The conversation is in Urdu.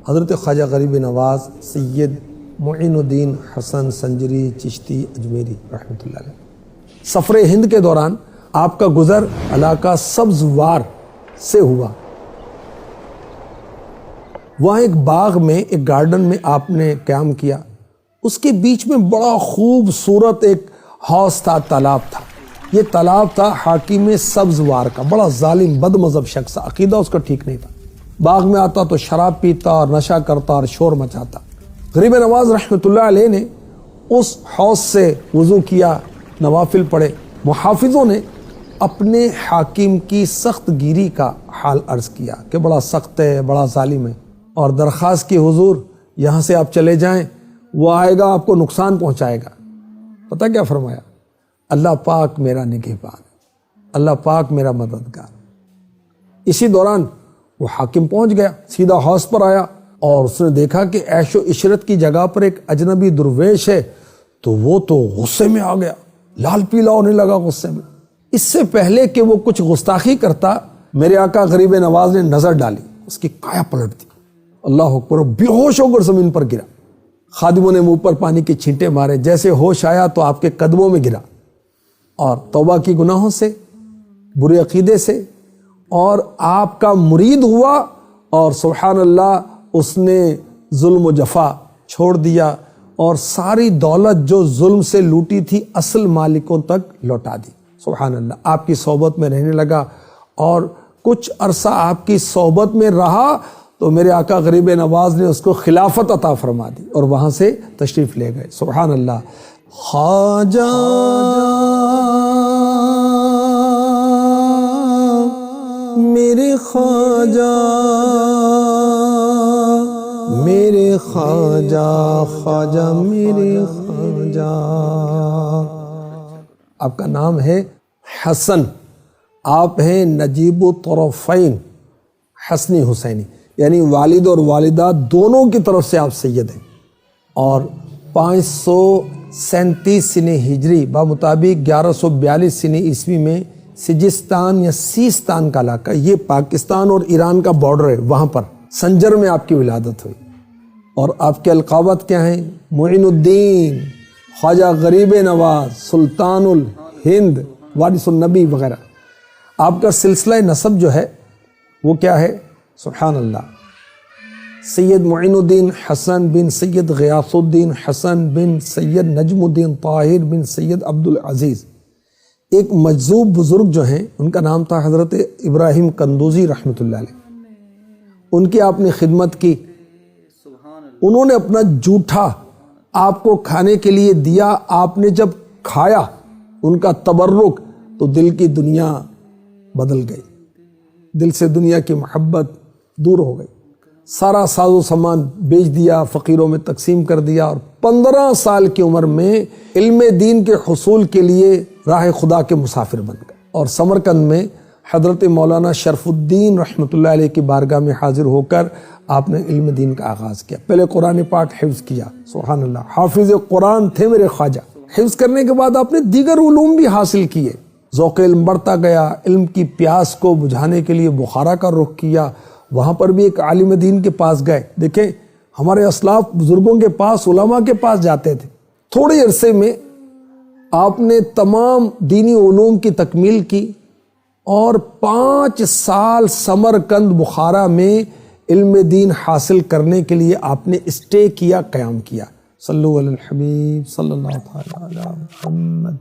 حضرت خواجہ غریب نواز سید معین الدین حسن سنجری چشتی اجمیری رحمۃ اللہ علیہ۔ سفر ہند کے دوران آپ کا گزر علاقہ سبزوار سے ہوا۔ وہاں ایک باغ میں، ایک گارڈن میں آپ نے قیام کیا۔ اس کے بیچ میں بڑا خوبصورت ایک حوض تھا، تالاب تھا۔ یہ تالاب تھا حاکم سبزوار کا، بڑا ظالم بد مذہب شخص، عقیدہ اس کا ٹھیک نہیں تھا۔ باغ میں آتا تو شراب پیتا اور نشہ کرتا اور شور مچاتا۔ غریب نواز رحمۃ اللہ علیہ نے اس حوض سے وضو کیا، نوافل پڑھے۔ محافظوں نے اپنے حاکم کی سخت گیری کا حال عرض کیا کہ بڑا سخت ہے، بڑا ظالم ہے، اور درخواست کی حضور یہاں سے آپ چلے جائیں، وہ آئے گا آپ کو نقصان پہنچائے گا۔ پتہ کیا فرمایا؟ اللہ پاک میرا نگہبان، اللہ پاک میرا مددگار۔ اسی دوران وہ حاکم پہنچ گیا، سیدھا حوض پر آیا اور اس نے دیکھا کہ عیش و عشرت کی جگہ پر ایک اجنبی درویش ہے، تو وہ تو غصے میں آ گیا، لال پیلا ہونے لگا غصے میں۔ اس سے پہلے کہ وہ کچھ گستاخی کرتا، میرے آقا غریب نواز نے نظر ڈالی، اس کی کایا پلٹ دی، اللہ اکبر، بے ہوش ہو کر زمین پر گرا۔ خادموں نے منہ پر پانی کے چھینٹے مارے، جیسے ہوش آیا تو آپ کے قدموں میں گرا، اور توبہ کی گناہوں سے، برے عقیدے سے، اور آپ کا مرید ہوا، اور سبحان اللہ اس نے ظلم و جفا چھوڑ دیا اور ساری دولت جو ظلم سے لوٹی تھی اصل مالکوں تک لوٹا دی۔ سبحان اللہ، آپ کی صحبت میں رہنے لگا، اور کچھ عرصہ آپ کی صحبت میں رہا تو میرے آقا غریب نواز نے اس کو خلافت عطا فرما دی اور وہاں سے تشریف لے گئے۔ سبحان اللہ۔ خواجہ میرے خواجہ، میرے خواجہ، خواجہ میرے خواجہ۔ آپ کا نام ہے حسن، آپ ہیں نجیب الطرفین، حسنی حسینی، یعنی والد اور والدہ دونوں کی طرف سے آپ سید ہیں، اور 537 سنہ ہجری بمطابق 1142 سنہ عیسوی میں سجستان یا سیستان کا علاقہ، یہ پاکستان اور ایران کا بارڈر ہے، وہاں پر سنجر میں آپ کی ولادت ہوئی۔ اور آپ کے القابات کیا ہیں؟ معین الدین، خواجہ غریب نواز، سلطان الہند، وارث النبی وغیرہ۔ آپ کا سلسلہ نسب جو ہے وہ کیا ہے؟ سبحان اللہ، سید معین الدین حسن بن سید غیاث الدین حسن بن سید نجم الدین طاہر بن سید عبدالعزیز۔ ایک مجذوب بزرگ جو ہیں ان کا نام تھا حضرت ابراہیم قندوزی رحمۃ اللہ علیہ، ان کی آپ نے خدمت کی، انہوں نے اپنا جوٹھا آپ کو کھانے کے لیے دیا، آپ نے جب کھایا ان کا تبرک تو دل کی دنیا بدل گئی، دل سے دنیا کی محبت دور ہو گئی، سارا ساز و سامان بیچ دیا، فقیروں میں تقسیم کر دیا، اور 15 سال کی عمر میں علم دین کے حصول کے لیے راہ خدا کے مسافر بن گئے، اور سمرقند میں حضرت مولانا شرف الدین رحمۃ اللہ علیہ کی بارگاہ میں حاضر ہو کر آپ نے علم دین کا آغاز کیا۔ پہلے قرآن پاک حفظ کیا، سبحان اللہ، حافظ قرآن تھے میرے خواجہ۔ حفظ کرنے کے بعد آپ نے دیگر علوم بھی حاصل کیے، ذوق علم بڑھتا گیا، علم کی پیاس کو بجھانے کے لیے بخارا کا رخ کیا، وہاں پر بھی ایک عالم دین کے پاس گئے۔ دیکھیں ہمارے اسلاف بزرگوں کے پاس، علماء کے پاس جاتے تھے، تھوڑے عرصے میں آپ نے تمام دینی علوم کی تکمیل کی، اور 5 سال سمرقند بخارا میں علم دین حاصل کرنے کے لیے آپ نے اسٹے کیا، قیام کیا۔ صلو علی الحبیب صلی اللہ تعالی علی محمد۔